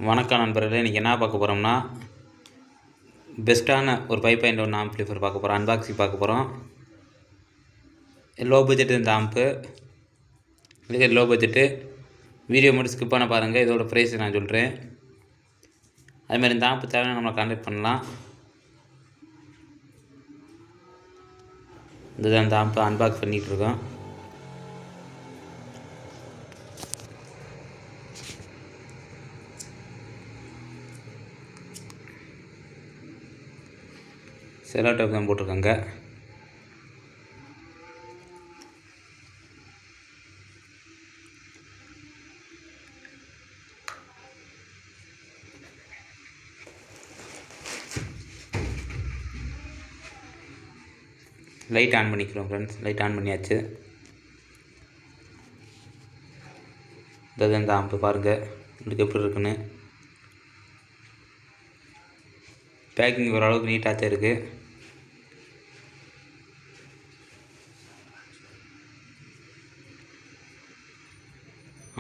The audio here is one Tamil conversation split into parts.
வணக்கம் நண்பர்களே, இன்றைக்கி என்ன பார்க்க போகிறோம்னா பெஸ்ட்டான ஒரு 5.1 ஆம்ப்ளிஃபையர் பார்க்க போகிறோம். அன்பாக்சிங் பார்க்க போகிறோம். லோ பட்ஜெட்டு இந்த ஆம்ப்பு இது லோ பட்ஜெட்டு. வீடியோ மட்டும் ஸ்கிப் பண்ண பாருங்கள். இதோட ப்ரைஸ் நான் சொல்கிறேன். அதுமாதிரி இந்த ஆம்ப்பு தேவையான நம்மளை கான்டாக்ட் பண்ணலாம். இதுதான் இந்த ஆம்ப்பு அன்பாக்ஸ் பண்ணிகிட்ருக்கோம். செலோ டேப் தான் போட்டிருக்காங்க. லைட் ஆன் பண்ணிக்கிறோம் ஃப்ரெண்ட்ஸ். லைட் ஆன் பண்ணியாச்சு. இந்த ஆம்பு பாருங்கள் உங்களுக்கு எப்படி இருக்குன்னு. பேக்கிங் ஓரளவுக்கு நீட்டாக தான் இருக்குது.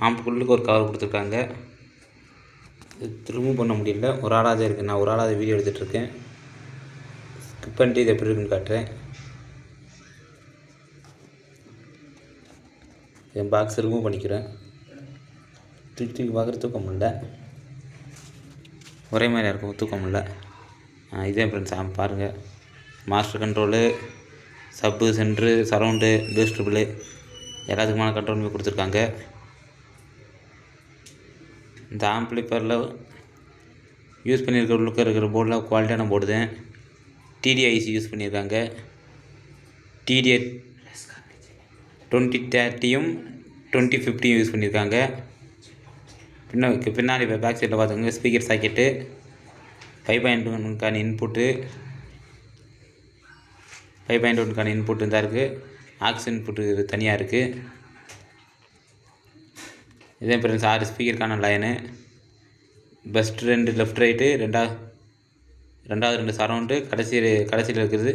ஆம்புக்குள்ளுக்கு ஒரு கவர் கொடுத்துருக்காங்க. இது ரிமூவ் பண்ண முடியல, ஒரு ஆளாக தான் இருக்குது. நான் ஒரு ஆளாக வீடியோ எடுத்துகிட்ருக்கேன். ஸ்கிப் பண்ணிட்டு இது எப்படி இருக்குன்னு காட்டுறேன். என் பாக்ஸ் ரிமூவ் பண்ணிக்கிறேன். தூக்கி பார்க்குற தூக்க முடியல, ஒரே மாதிரி இருக்கும், தூக்க முடியல. இதே ஃப்ரெண்ட்ஸ் ஆம்பு பாருங்கள். மாஸ்டர் கண்ட்ரோலு, சப்பு, சென்ட்ரு, சரவுண்டு, பேஸ்ட்ரிபிளு எல்லாத்துக்குமான கண்ட்ரோலுமே கொடுத்துருக்காங்க. இந்த ஆம்ப்ளிஃபையரில் யூஸ் பண்ணியிருக்கிற உள்ளுக்க இருக்கிற போர்டில் குவாலிட்டியான போர்டு தான். டிடிஐசி யூஸ் பண்ணியிருக்காங்க. டிடிஐ 2030யும் 2050யும் யூஸ் பண்ணியிருக்காங்க. பின்னாடி பேக் சைடில் பார்த்துங்க, ஸ்பீக்கர் சாக்கெட்டு, 5.1க்கான இன்புட்டு, 5.1க்கான இன்புட்டு தான் இருக்குது. ஆக்ஸ் இன்புட்டு தனியாக இருக்குது. இதே ஃப்ரெண்ட்ஸ் 6 ஸ்பீக்கருக்கான லைனு. பெஸ்ட் 2 லெஃப்ட் ரைட்டு, ரெண்டாவது 2 சரவுண்டு, கடைசியில் இருக்கிறது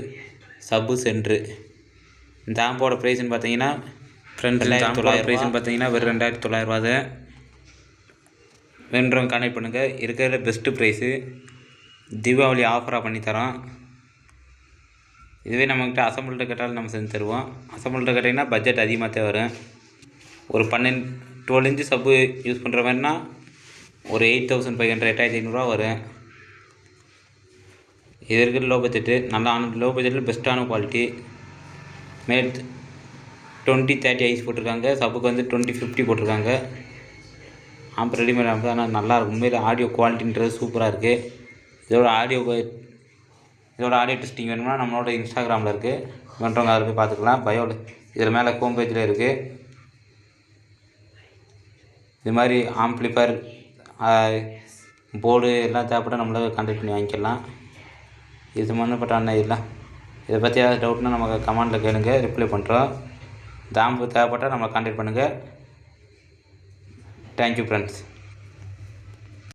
சப்பு, சென்ட்ரு. இந்த ஆம்போட ப்ரைஸ்ன்னு பார்த்தீங்கன்னா ஃப்ரெண்ட்ஸ் 900 ப்ரைஸ்ன்னு பார்த்தீங்கன்னா வெறும் 2900 தான். வேணுறவங்க கான்டெக்ட் பண்ணுங்கள். இருக்கிற பெஸ்ட்டு ப்ரைஸு. தீபாவளி ஆஃபராக பண்ணித்தரோம். இதுவே நம்மக்கிட்ட அசம்பிள்கிட்ட கேட்டாலும் நம்ம செஞ்சு தருவோம். அசம்பிள்கிட்ட கேட்டிங்கன்னா பட்ஜெட் அதிகமாக தான் வரும். ஒரு 12 இன்ச்சு சப்பு யூஸ் பண்ணுற மாதிரினா ஒரு 8500 8500 வரும். இது இருக்கிற லோ பட்ஜெட்டு. நல்லா லோ பட்ஜெட்டில் பெஸ்ட்டான குவாலிட்டி. மேட் 2030 ஐஸ் போட்டிருக்காங்க. சப்புக்கு வந்து 2050 போட்டிருக்காங்க. Amp readymade amp. ஆனால் நல்லாயிருக்கும். உண்மையில் ஆடியோ குவாலிட்டின்றது சூப்பராக இருக்குது. இதோட ஆடியோ டெஸ்டிங் வேணும்னா நம்மளோட இன்ஸ்டாகிராமில் இருக்குது. வேணுறவங்க அதில் போய் பார்த்துக்கலாம். இதில் மேலே ஹோம் பேஜில் இருக்குது. இது மாதிரி ஆம்ப்ளிஃபையர், போர்டு எல்லாம் தேவைப்பட்ட நம்மளை கான்டாக்ட் பண்ணி வாங்கிக்கலாம். இது சம்மந்தப்பட்ட எல்லாம் இதை பற்றி ஏதாவது டவுட்னா நம்ம கமெண்டில் கேளுங்க, ரிப்ளை பண்ணுறோம். இந்த ஆம்பு தேவைப்பட்டால் நம்மளை கான்டாக்ட் பண்ணுங்கள். Thank you friends.